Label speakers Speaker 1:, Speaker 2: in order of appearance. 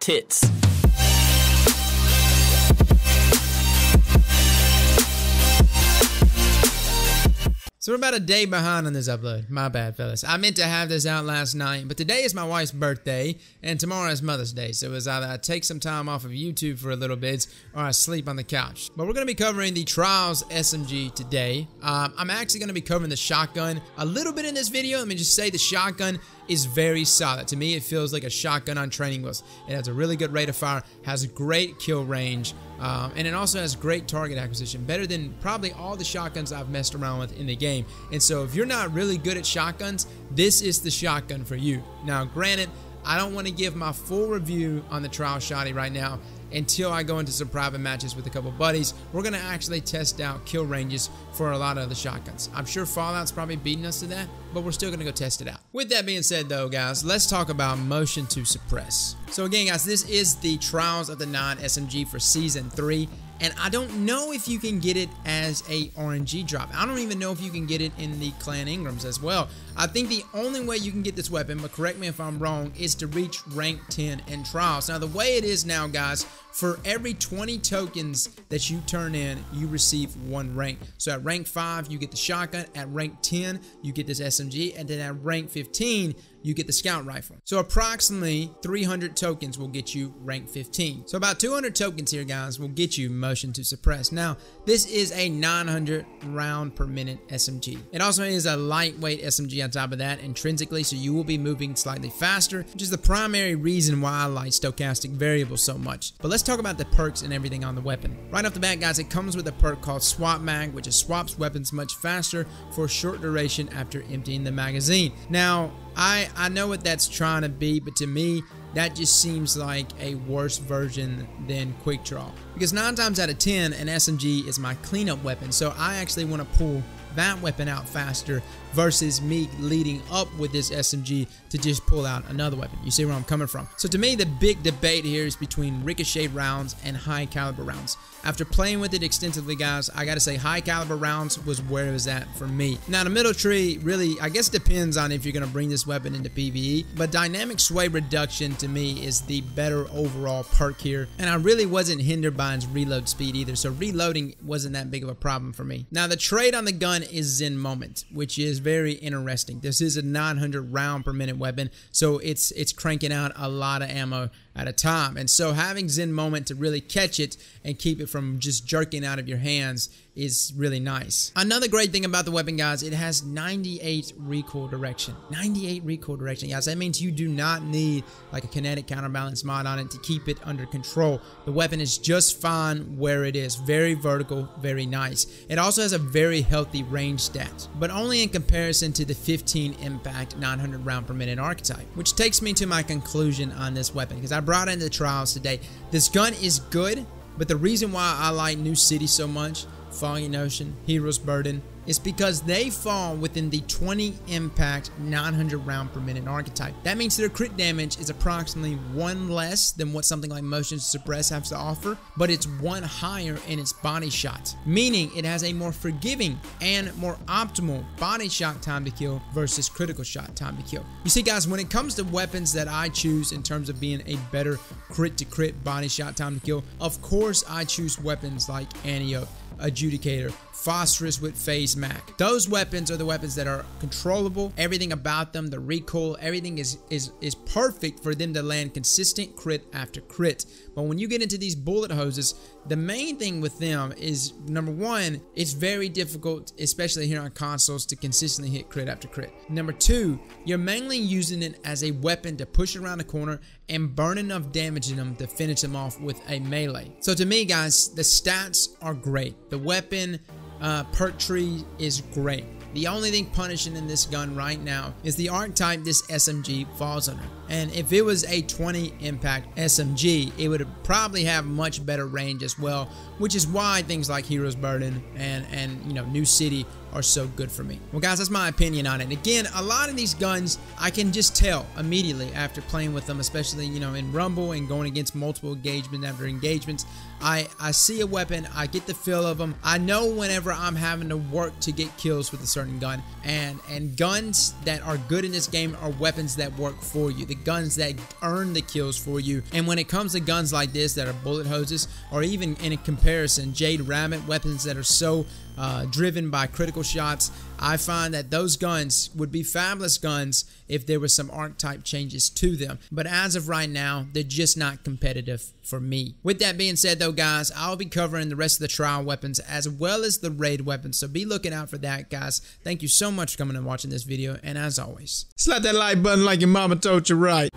Speaker 1: tits.
Speaker 2: So we're about a day behind on this upload. My bad, fellas. I meant to have this out last night, but today is my wife's birthday, and tomorrow is Mother's Day, so it was either I take some time off of YouTube for a little bit, or I sleep on the couch. But we're going to be covering the Trials SMG today. I'm actually going to be covering the shotgun a little bit in this video. Let me just say the shotgun is very solid. To me, it feels like a shotgun on training wheels. It has a really good rate of fire, has great kill range, and it also has great target acquisition, better than probably all the shotguns I've messed around with in the game. And so if you're not really good at shotguns, this is the shotgun for you. Now, granted, I don't want to give my full review on the Trial Shotty right now until I go into some private matches with a couple buddies. We're going to actually test out kill ranges for a lot of the shotguns. I'm sure Fallout's probably beating us to that, but we're still going to go test it out. With that being said though, guys, let's talk about motion to suppress. So again, guys, this is the Trials of the 9 SMG for Season 3. And I don't know if you can get it as a RNG drop. I don't even know if you can get it in the Clan Ingrams as well. I think the only way you can get this weapon, but correct me if I'm wrong, is to reach rank 10 in Trials. Now, the way it is now, guys, for every 20 tokens that you turn in, you receive 1 rank. So at rank 5, you get the shotgun. At rank 10, you get this SMG. And then at rank 15, you get the scout rifle. So approximately 300 tokens will get you rank 15. So about 200 tokens here, guys, will get you motion to suppress. Now, this is a 900 round per minute SMG. It also is a lightweight SMG on top of that intrinsically, so you will be moving slightly faster, which is the primary reason why I like stochastic variables so much. But let's talk about the perks and everything on the weapon. Right off the bat, guys, it comes with a perk called Swap Mag, which is swaps weapons much faster for a short duration after emptying the magazine. Now, I know what that's trying to be, but to me, that just seems like a worse version than Quick Draw. Because 9 times out of 10, an SMG is my cleanup weapon, so I actually want to pull that weapon out faster versus me leading up with this SMG to just pull out another weapon. You see where I'm coming from? So to me, the big debate here is between ricochet rounds and high caliber rounds. After playing with it extensively, guys, I gotta say high caliber rounds was where it was at for me. Now the middle tree really, I guess, depends on if you're gonna bring this weapon into PvE, but dynamic sway reduction to me is the better overall perk here, and I really wasn't hindered by its reload speed either, so reloading wasn't that big of a problem for me. Now the trade on the gun is Zen Moment, which is very interesting. This is a 900 round per minute weapon, so it's cranking out a lot of ammo at a time, and so having Zen Moment to really catch it and keep it from just jerking out of your hands is really nice. Another great thing about the weapon, guys, it has 98 recoil direction. 98 recoil direction, guys. That means you do not need like a kinetic counterbalance mod on it to keep it under control. The weapon is just fine where it is. Very vertical, very nice. It also has a very healthy range stat, but only in comparison to the 15 impact 900 round per minute archetype, which takes me to my conclusion on this weapon, because I brought it into the Trials today. This gun is good, but the reason why I like New City so much, Foggy Notion, Hero's Burden, is because they fall within the 20 impact 900 round per minute archetype. That means their crit damage is approximately 1 less than what something like motion to suppress has to offer, but it's 1 higher in its body shot, meaning it has a more forgiving and more optimal body shot time to kill versus critical shot time to kill. You see, guys, when it comes to weapons that I choose in terms of being a better crit to crit body shot time to kill, of course I choose weapons like Antiope, Adjudicator, Phosphorus with Phase Mac. Those weapons are the weapons that are controllable. Everything about them, the recoil, everything is perfect for them to land consistent crit after crit. But when you get into these bullet hoses, the main thing with them is, number one, it's very difficult, especially here on consoles, to consistently hit crit after crit. Number two, you're mainly using it as a weapon to push around the corner and burn enough damage in them to finish them off with a melee. So to me, guys, the stats are great. The weapon perk tree is great. The only thing punishing in this gun right now is the archetype this SMG falls under. And if it was a 20 impact SMG, it would probably have much better range as well, which is why things like Hero's Burden and you know, New City are so good for me. Well guys, that's my opinion on it. Again, a lot of these guns I can just tell immediately after playing with them, especially, you know, in Rumble and going against multiple engagement after engagements. I see a weapon, I get the feel of them. I know whenever I'm having to work to get kills with a certain gun, and guns that are good in this game are weapons that work for you, the guns that earn the kills for you. And when it comes to guns like this that are bullet hoses, or even in a comparison, Jade Rabbit, weapons that are so driven by critical shots, I find that those guns would be fabulous guns if there was some archetype changes to them. But as of right now, they're just not competitive for me. With that being said though guys, I'll be covering the rest of the trial weapons as well as the raid weapons, so be looking out for that guys. Thank you so much for coming and watching this video, and as always,
Speaker 1: slap that like button like your mama told you right.